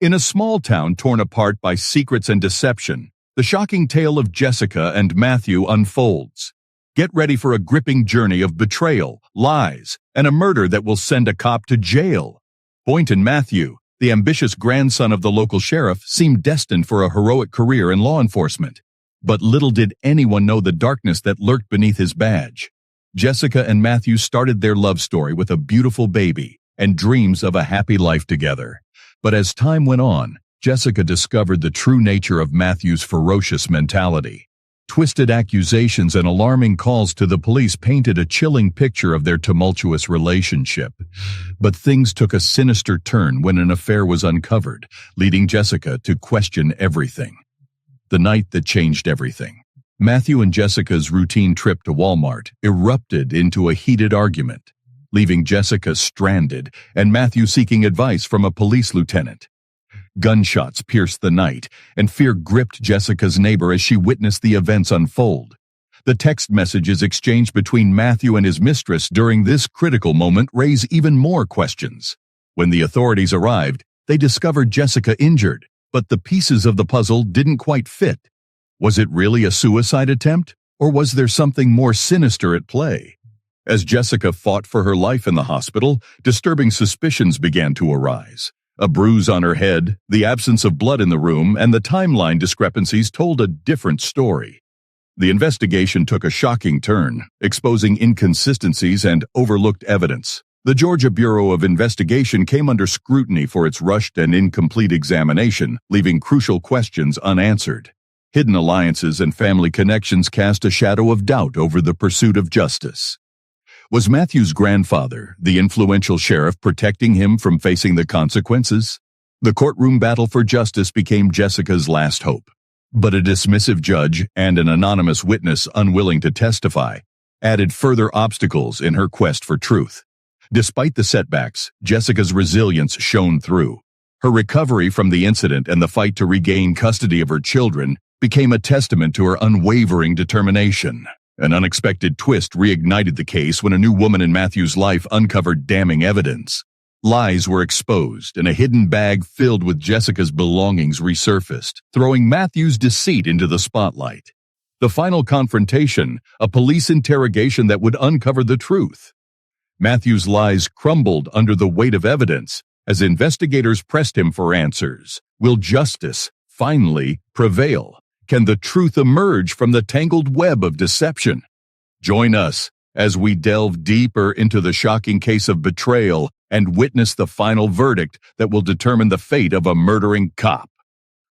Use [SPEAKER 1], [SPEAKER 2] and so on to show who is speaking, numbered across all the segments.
[SPEAKER 1] In a small town torn apart by secrets and deception, the shocking tale of Jessica and Matthew unfolds. Get ready for a gripping journey of betrayal, lies, and a murder that will send a cop to jail. Boynton Matthew, the ambitious grandson of the local sheriff, seemed destined for a heroic career in law enforcement. But little did anyone know the darkness that lurked beneath his badge. Jessica and Matthew started their love story with a beautiful baby and dreams of a happy life together. But as time went on, Jessica discovered the true nature of Matthew's ferocious mentality. Twisted accusations and alarming calls to the police painted a chilling picture of their tumultuous relationship. But things took a sinister turn when an affair was uncovered, leading Jessica to question everything. The night that changed everything. Matthew and Jessica's routine trip to Walmart erupted into a heated argument, leaving Jessica stranded and Matthew seeking advice from a police lieutenant. Gunshots pierced the night, and fear gripped Jessica's neighbor as she witnessed the events unfold. The text messages exchanged between Matthew and his mistress during this critical moment raise even more questions. When the authorities arrived, they discovered Jessica injured, but the pieces of the puzzle didn't quite fit. Was it really a suicide attempt, or was there something more sinister at play? As Jessica fought for her life in the hospital, disturbing suspicions began to arise. A bruise on her head, the absence of blood in the room, and the timeline discrepancies told a different story. The investigation took a shocking turn, exposing inconsistencies and overlooked evidence. The Georgia Bureau of Investigation came under scrutiny for its rushed and incomplete examination, leaving crucial questions unanswered. Hidden alliances and family connections cast a shadow of doubt over the pursuit of justice. Was Matthew's grandfather, the influential sheriff, protecting him from facing the consequences? The courtroom battle for justice became Jessica's last hope. But a dismissive judge and an anonymous witness unwilling to testify added further obstacles in her quest for truth. Despite the setbacks, Jessica's resilience shone through. Her recovery from the incident and the fight to regain custody of her children became a testament to her unwavering determination. An unexpected twist reignited the case when a new woman in Matthew's life uncovered damning evidence. Lies were exposed, and a hidden bag filled with Jessica's belongings resurfaced, throwing Matthew's deceit into the spotlight. The final confrontation, a police interrogation that would uncover the truth. Matthew's lies crumbled under the weight of evidence as investigators pressed him for answers. Will justice finally prevail? Can the truth emerge from the tangled web of deception? Join us as we delve deeper into the shocking case of betrayal and witness the final verdict that will determine the fate of a murdering cop.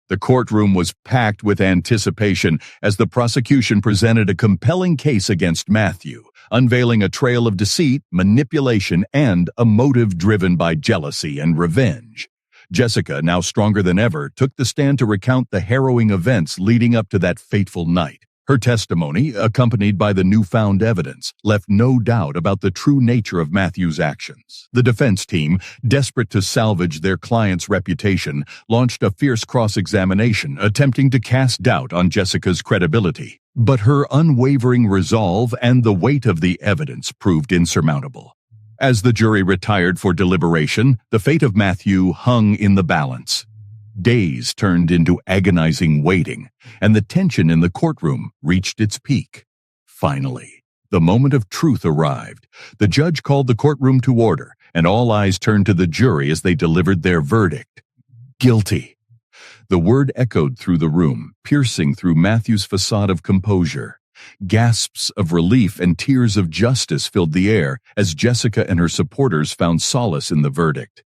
[SPEAKER 1] The courtroom was packed with anticipation as the prosecution presented a compelling case against Matthew, unveiling a trail of deceit, manipulation, and a motive driven by jealousy and revenge. Jessica, now stronger than ever, took the stand to recount the harrowing events leading up to that fateful night. Her testimony, accompanied by the newfound evidence, left no doubt about the true nature of Matthew's actions. The defense team, desperate to salvage their client's reputation, launched a fierce cross-examination, attempting to cast doubt on Jessica's credibility. But her unwavering resolve and the weight of the evidence proved insurmountable. As the jury retired for deliberation, the fate of Matthew hung in the balance. Days turned into agonizing waiting, and the tension in the courtroom reached its peak. Finally, the moment of truth arrived. The judge called the courtroom to order, and all eyes turned to the jury as they delivered their verdict. Guilty. The word echoed through the room, piercing through Matthew's facade of composure. Gasps of relief and tears of justice filled the air as Jessica and her supporters found solace in the verdict.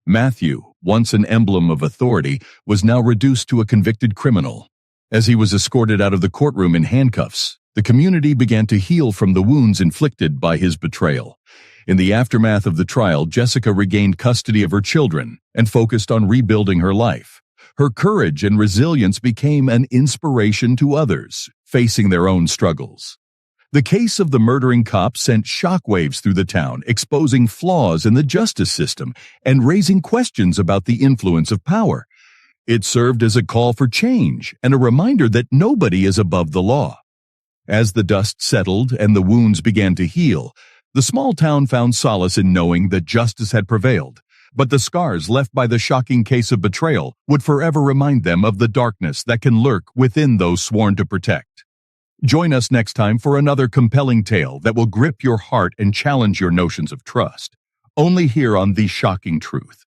[SPEAKER 1] Matthew, once an emblem of authority, was now reduced to a convicted criminal. As he was escorted out of the courtroom in handcuffs, the community began to heal from the wounds inflicted by his betrayal. In the aftermath of the trial, Jessica regained custody of her children and focused on rebuilding her life. Her courage and resilience became an inspiration to others facing their own struggles. The case of the murdering cop sent shockwaves through the town, exposing flaws in the justice system and raising questions about the influence of power. It served as a call for change and a reminder that nobody is above the law. As the dust settled and the wounds began to heal, the small town found solace in knowing that justice had prevailed. but the scars left by the shocking case of betrayal would forever remind them of the darkness that can lurk within those sworn to protect. Join us next time for another compelling tale that will grip your heart and challenge your notions of trust. Only here on The Shocking Truth.